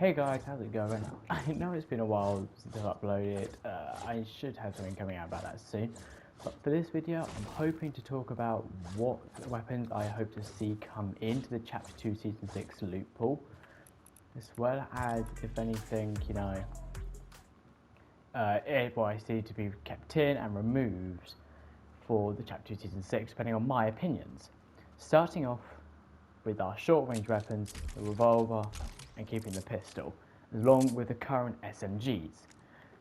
Hey guys, how's it going? I know it's been a while since I've uploaded. I should have something coming out about that soon. But for this video, I'm hoping to talk about what weapons I hope to see come into the Chapter 2 Season 6 Lootpool, as well as, if anything, what I see to be kept in and removed for the Chapter 2 Season 6, depending on my opinions. Starting off with our short-range weapons, the revolver, and keeping the pistol, along with the current SMGs.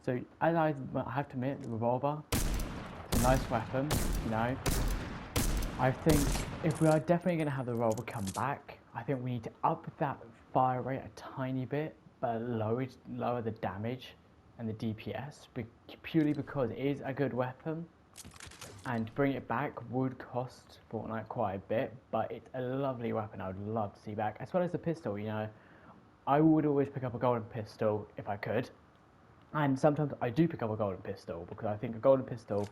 So, as I have to admit, the revolver is a nice weapon, I think if we are definitely going to have the revolver come back, I think we need to up that fire rate a tiny bit, but lower the damage and the DPS, purely because it is a good weapon. And bring it back would cost Fortnite quite a bit, but it's a lovely weapon I would love to see back. As well as the pistol, I would always pick up a golden pistol if I could. And sometimes I do pick up a golden pistol, because I think a golden pistol,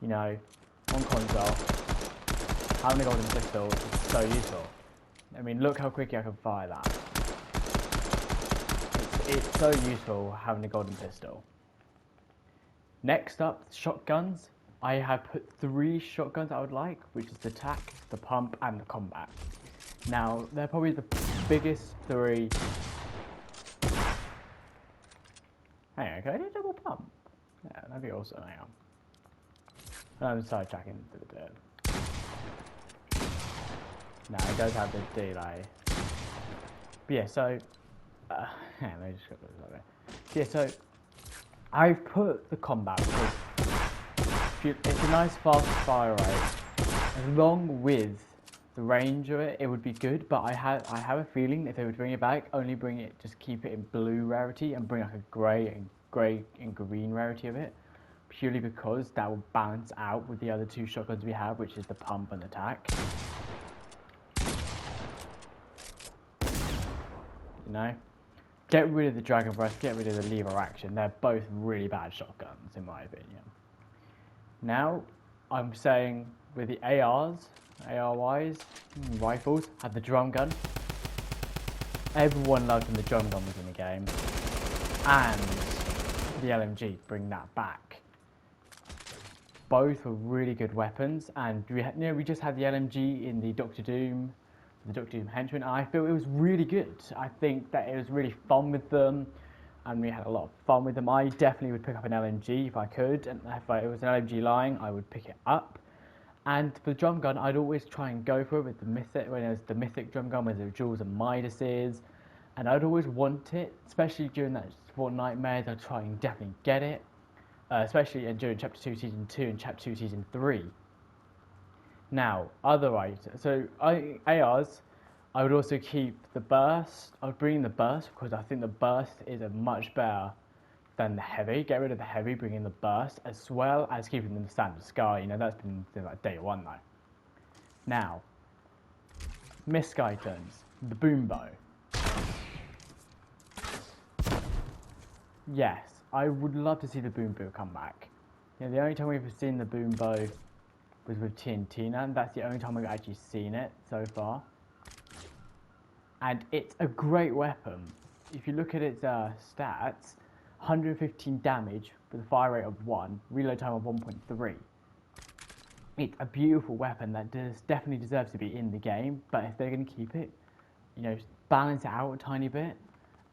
on console, having a golden pistol is so useful. I mean, look how quickly I can fire that. It's so useful having a golden pistol. Next up, shotguns. I have put 3 shotguns I would like, which is the tac, the pump, and the combat. Now, they're probably the biggest 3. Hang on, can I do a double pump? Yeah, that'd be awesome, hang on. I'm sidetracking into the bit. No, it does have the delay. But yeah, so... hang on, let me just go this way. Yeah, so... I've put the combat because... it's a nice fast fire rate. Along with the range of it, it would be good, but I have a feeling if they would bring it back, just keep it in blue rarity and bring like a grey and green rarity of it, purely because that will balance out with the other 2 shotguns we have, which is the pump and the tac. Get rid of the dragon breath, get rid of the lever action. They're both really bad shotguns in my opinion. Now, I'm saying with the ARYs, rifles, have the drum gun. Everyone loved when the drum gun was in the game. And the LMG, bring that back. Both were really good weapons, and we just had the LMG in the Doctor Doom Henchman, and I feel it was really good. I think that it was really fun with them. And we had a lot of fun with them. I definitely would pick up an LMG if I could, and if it was an LMG lying, I would pick it up. And for the drum gun, I'd always try and go for it with the mythic, when it was the mythic drum gun with the jewels and Midases, and I'd always want it, especially during that Sport Nightmares. I'd try and definitely get it, especially during Chapter 2 Season 2 and Chapter 2 Season 3. Now, other items. So ARs. I would also keep the burst. I would bring in the burst because I think the burst is a much better than the heavy. Get rid of the heavy, bring in the burst, as well as keeping them standard sky. That's been like day 1 though. Now, misc items. The boom bow. Yes, I would love to see the boom bow come back. The only time we've seen the boom bow was with TNT, and that's the only time we've actually seen it so far. And it's a great weapon. If you look at its stats, 115 damage with a fire rate of 1, reload time of 1.3. It's a beautiful weapon that definitely deserves to be in the game, but if they're going to keep it, balance it out a tiny bit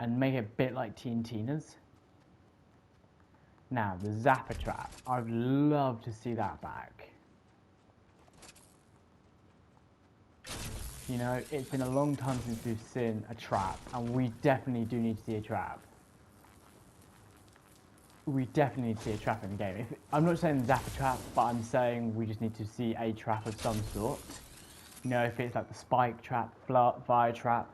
and make it a bit like TNTina's. Now, the Zapper Trap. I'd love to see that back. It's been a long time since we've seen a trap, and we definitely do need to see a trap. We definitely need to see a trap in the game. I'm not saying Zapper Trap, but I'm saying we just need to see a trap of some sort. If it's like the Spike Trap, Fire Trap,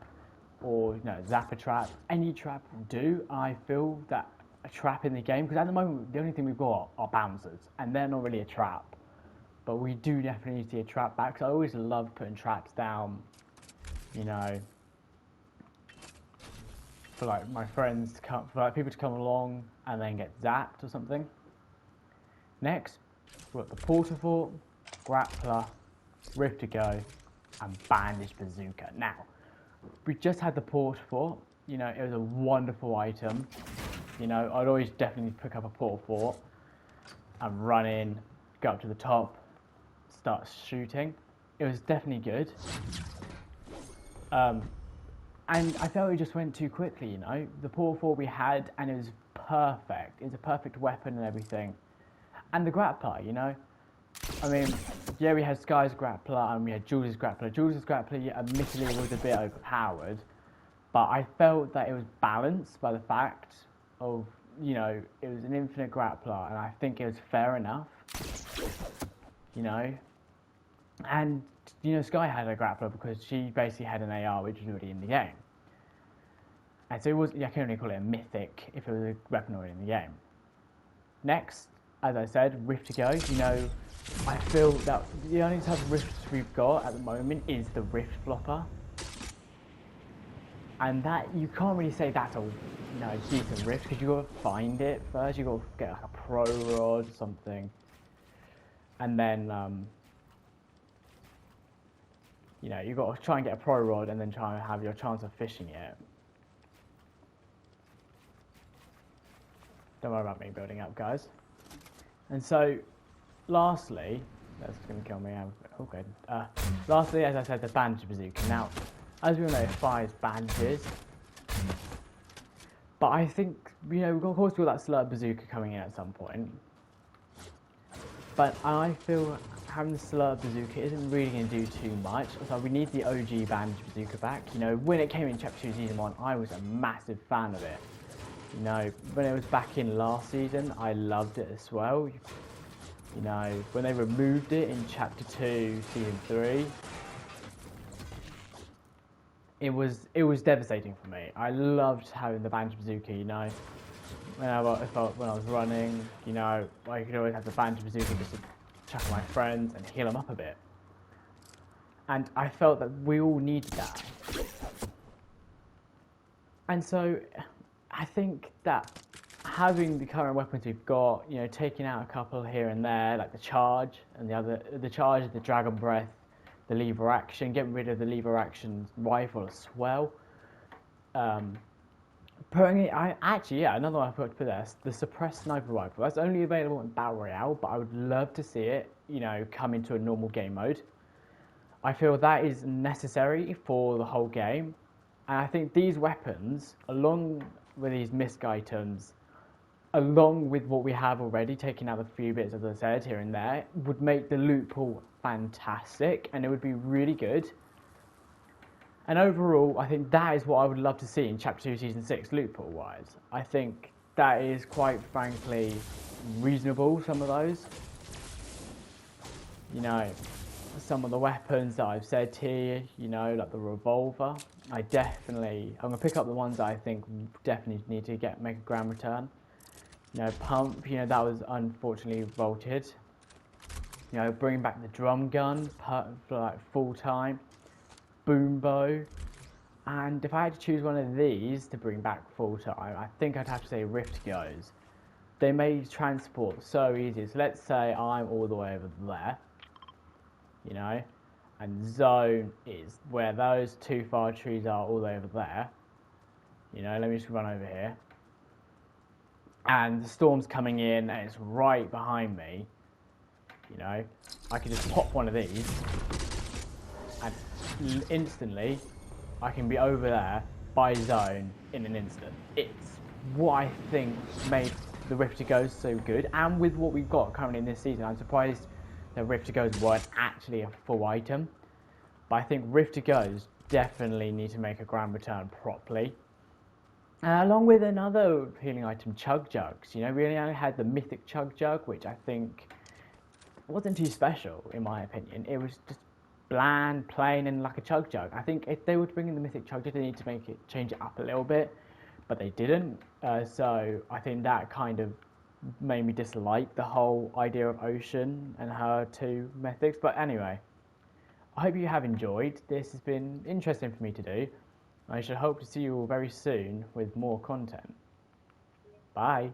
or Zapper Trap, any trap will do. I feel that a trap in the game, because at the moment the only thing we've got are bouncers, and they're not really a trap. But we do definitely need to see a trap back, because I always love putting traps down, for like my friends to come, for like people to come along and then get zapped or something. Next, we've got the Portafort, Grappler, Rift to Go, and Bandage Bazooka. Now, we just had the Portafort, You know, it was a wonderful item. You know, I'd always definitely pick up a portal fort and run in, go up to the top, start shooting. It was definitely good. And I felt it just went too quickly, you know. The portal fort we had, and it was perfect. It's a perfect weapon and everything. And the grappler, you know. I mean, yeah, we had Sky's grappler and we had Jules' grappler. Jules' grappler, yeah, admittedly, was a bit overpowered, but I felt that it was balanced by the fact of, you know, it was an infinite grappler, and I think it was fair enough, you know. And, you know, Sky had a grappler because she basically had an AR which was already in the game. And so it was, I can only call it a mythic if it was a weapon already in the game. Next, as I said, Rift to Go. You know, I feel that the only type of Rifts we've got at the moment is the Rift Flopper. And that, you can't really say that's a, you know, decent Rift because you've got to find it first. You've got to get like a Pro Rod or something. And then, you know, you've got to try and get a Pro Rod and then try and have your chance of fishing it. Don't worry about me building up, guys. And so, lastly, that's going to kill me. Oh, good. Lastly, as I said, the bandage bazooka. Now, as we all know, it fires bandages. But I think, you know, of course, we've got that slurp bazooka coming in at some point. But I feel having the slurp bazooka isn't really going to do too much. So we need the OG bandage bazooka back. You know, when it came in Chapter 2 Season 1, I was a massive fan of it. You know, when it was back in last season, I loved it as well. You know, when they removed it in Chapter 2, Season 3, it was devastating for me. I loved having the bandage bazooka, you know. When I was running, you know, I could always have the bandage bazooka just to chuck at my friends and heal them up a bit. And I felt that we all needed that. And so, I think that having the current weapons we've got, you know, taking out a couple here and there, like the charge and the charge, the dragon breath, the lever action, getting rid of the lever action rifle as well. Putting it, another one I forgot to put there, the suppressed sniper rifle. That's only available in Battle Royale, but I would love to see it, you know, come into a normal game mode. I feel that is necessary for the whole game, and I think these weapons, along with these misc items, along with what we have already, taking out a few bits, as I said, here and there, would make the loot pool fantastic, and it would be really good. And overall, I think that is what I would love to see in Chapter 2 Season 6, loot pool wise. I think that is quite frankly reasonable, some of those. You know, some of the weapons that I've said here, you know, like the revolver, I'm going to pick up the ones that I think definitely need to make a grand return. You know, pump, you know, that was unfortunately vaulted. You know, bring back the drum gun for like full time. Boom bow. And if I had to choose one of these to bring back full time, I think I'd have to say Rift Goes. They made transport so easy. So let's say I'm all the way over there, you know, and zone is where those two far trees are all the way over there. You know, let me just run over here. And the storm's coming in and it's right behind me. You know, I can just pop one of these and instantly I can be over there by zone in an instant. It's what I think made the Rift to Go so good, and with what we've got currently in this season, I'm surprised that Rift to Goes weren't actually a full item. But I think Rift to Goes definitely need to make a grand return properly. Along with another appealing item, Chug Jugs. You know, we only had the mythic Chug Jug, which I think wasn't too special in my opinion. It was just bland, plain, and like a Chug Jug. I think if they were to bring in the mythic Chug Jug, they need to change it up a little bit, but they didn't. So I think that kind of made me dislike the whole idea of Ocean and her two mythics. But anyway, I hope you have enjoyed. This has been interesting for me to do. I should hope to see you all very soon with more content. Bye.